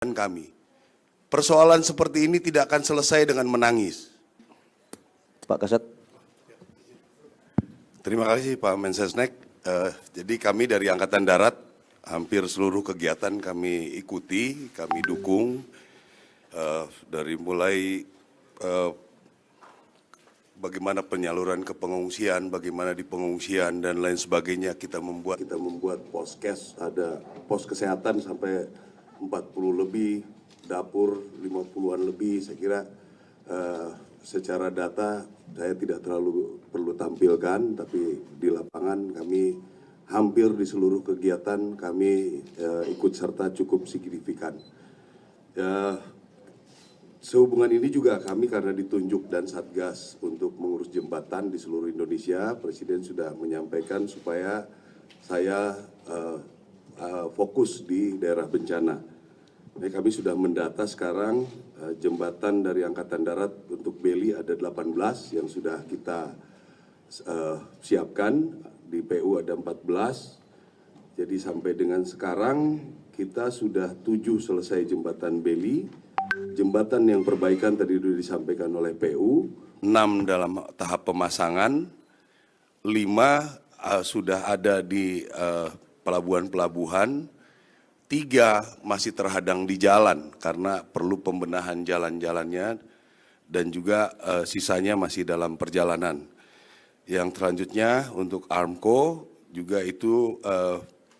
kami. Persoalan seperti ini tidak akan selesai dengan menangis. Pak Kasat. Terima kasih Pak Mensesnek. Jadi kami dari Angkatan Darat, hampir seluruh kegiatan kami ikuti, kami dukung. Dari mulai bagaimana penyaluran ke pengungsian, bagaimana di pengungsian dan lain sebagainya, kita membuat poskes, ada pos kesehatan sampai 40 lebih, dapur 50-an lebih. Saya kira secara data saya tidak terlalu perlu tampilkan, tapi di lapangan kami hampir di seluruh kegiatan kami ikut serta cukup signifikan. Sehubungan ini juga kami karena ditunjuk dan Satgas untuk mengurus jembatan di seluruh Indonesia, Presiden sudah menyampaikan supaya saya fokus di daerah bencana. Jadi kami sudah mendata sekarang jembatan dari Angkatan Darat untuk Beli ada 18 yang sudah kita siapkan, di PU ada 14. Jadi sampai dengan sekarang kita sudah 7 selesai jembatan Beli. Jembatan yang perbaikan tadi sudah disampaikan oleh PU, 6 dalam tahap pemasangan, 5 sudah ada di pelabuhan-pelabuhan, 3 masih terhadang di jalan karena perlu pembenahan jalan-jalannya, dan juga sisanya masih dalam perjalanan. Yang selanjutnya untuk Armco juga itu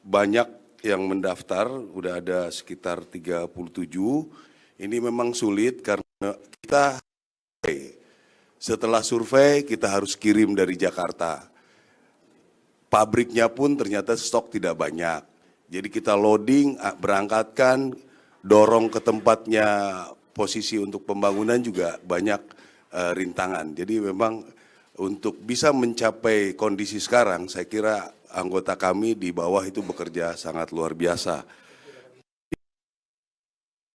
banyak yang mendaftar, udah ada sekitar 37. Ini memang sulit karena kita setelah survei kita harus kirim dari Jakarta. Pabriknya pun ternyata stok tidak banyak. Jadi kita loading, berangkatkan, dorong ke tempatnya, posisi untuk pembangunan juga banyak rintangan. Jadi memang untuk bisa mencapai kondisi sekarang, saya kira anggota kami di bawah itu bekerja sangat luar biasa.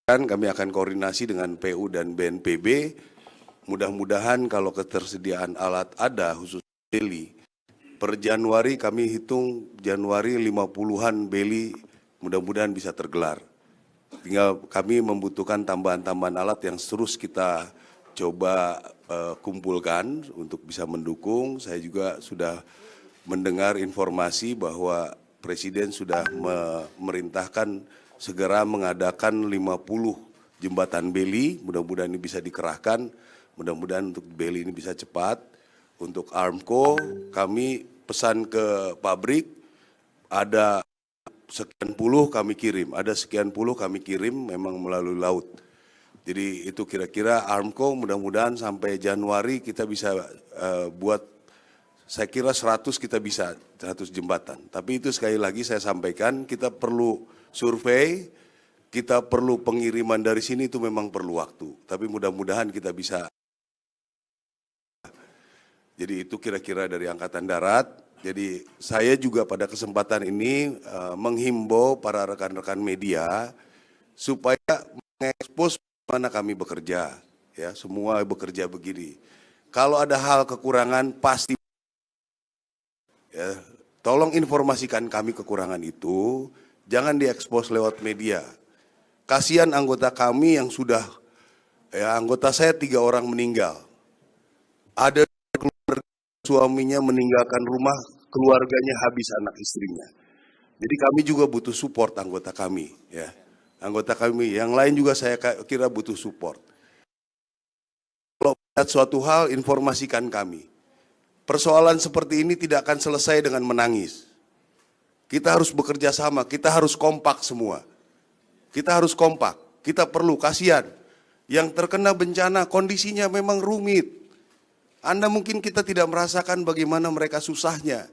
Kami akan koordinasi dengan PU dan BNPB, mudah-mudahan kalau ketersediaan alat ada khusus Beli, per Januari kami hitung Januari 50-an Beli mudah-mudahan bisa tergelar. Tinggal kami membutuhkan tambahan-tambahan alat yang terus kita coba kumpulkan untuk bisa mendukung. Saya juga sudah mendengar informasi bahwa Presiden sudah memerintahkan segera mengadakan 50 jembatan Beli, mudah-mudahan ini bisa dikerahkan, mudah-mudahan untuk Beli ini bisa cepat. Untuk Armco, kami pesan ke pabrik, ada sekian puluh kami kirim, ada sekian puluh kami kirim memang melalui laut. Jadi itu kira-kira Armco mudah-mudahan sampai Januari kita bisa buat, saya kira 100 kita bisa, 100 jembatan. Tapi itu sekali lagi saya sampaikan, kita perlu survei, kita perlu pengiriman dari sini, itu memang perlu waktu. Tapi mudah-mudahan kita bisa. Jadi itu kira-kira dari Angkatan Darat. Jadi saya juga pada kesempatan ini menghimbau para rekan-rekan media supaya mengekspos mana kami bekerja. Ya, semua bekerja begini. Kalau ada hal kekurangan pasti. Ya, tolong informasikan kami kekurangan itu, jangan diekspos lewat media. Kasihan anggota kami yang sudah, ya anggota saya 3 orang meninggal. Ada suaminya meninggalkan rumah, keluarganya habis anak istrinya. Jadi kami juga butuh support anggota kami, ya. Anggota kami yang lain juga saya kira butuh support. Kalau lihat suatu hal, informasikan kami. Persoalan seperti ini tidak akan selesai dengan menangis. Kita harus bekerja sama, kita harus kompak semua. Kita harus kompak, kita perlu, kasihan. Yang terkena bencana kondisinya memang rumit. Anda mungkin kita tidak merasakan bagaimana mereka susahnya.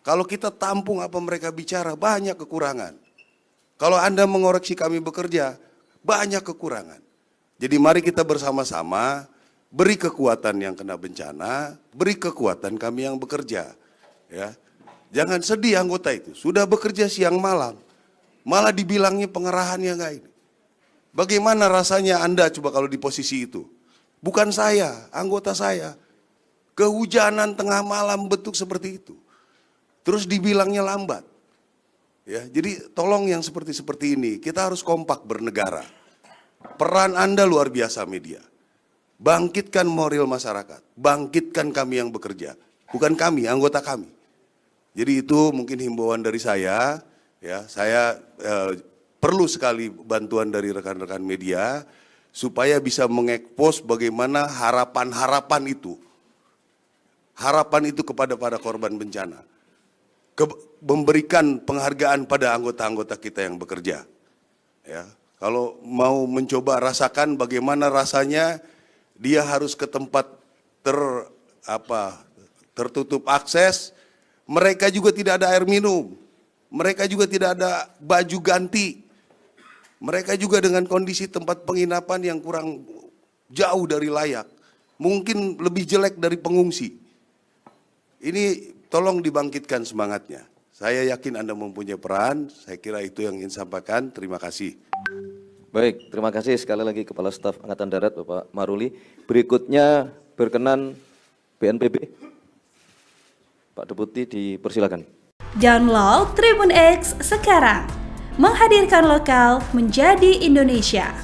Kalau kita tampung apa mereka bicara, banyak kekurangan. Kalau Anda mengoreksi kami bekerja, banyak kekurangan. Jadi mari kita bersama-sama beri kekuatan yang kena bencana, beri kekuatan kami yang bekerja. Ya, jangan sedih anggota itu, sudah bekerja siang malam, malah dibilangnya pengerahannya enggak ini. Bagaimana rasanya Anda coba kalau di posisi itu? Bukan saya, anggota saya. Kehujanan tengah malam bentuk seperti itu. Terus dibilangnya lambat. Ya, jadi tolong yang seperti ini, kita harus kompak bernegara. Peran Anda luar biasa media. Bangkitkan moral masyarakat, bangkitkan kami yang bekerja, bukan kami, anggota kami. Jadi itu mungkin himbauan dari saya, ya, saya perlu sekali bantuan dari rekan-rekan media supaya bisa mengekspos bagaimana harapan-harapan itu. Harapan itu kepada para korban bencana. Memberikan penghargaan pada anggota-anggota kita yang bekerja. Ya, kalau mau mencoba rasakan bagaimana rasanya, dia harus ke tempat tertutup akses, mereka juga tidak ada air minum, mereka juga tidak ada baju ganti, mereka juga dengan kondisi tempat penginapan yang kurang jauh dari layak, mungkin lebih jelek dari pengungsi. Ini tolong dibangkitkan semangatnya. Saya yakin Anda mempunyai peran, saya kira itu yang ingin sampaikan, terima kasih. Baik, terima kasih sekali lagi Kepala Staf Angkatan Darat Bapak Maruli. Berikutnya berkenan BNPB. Pak Deputi dipersilakan. Download Tribun X sekarang. Menghadirkan lokal menjadi Indonesia.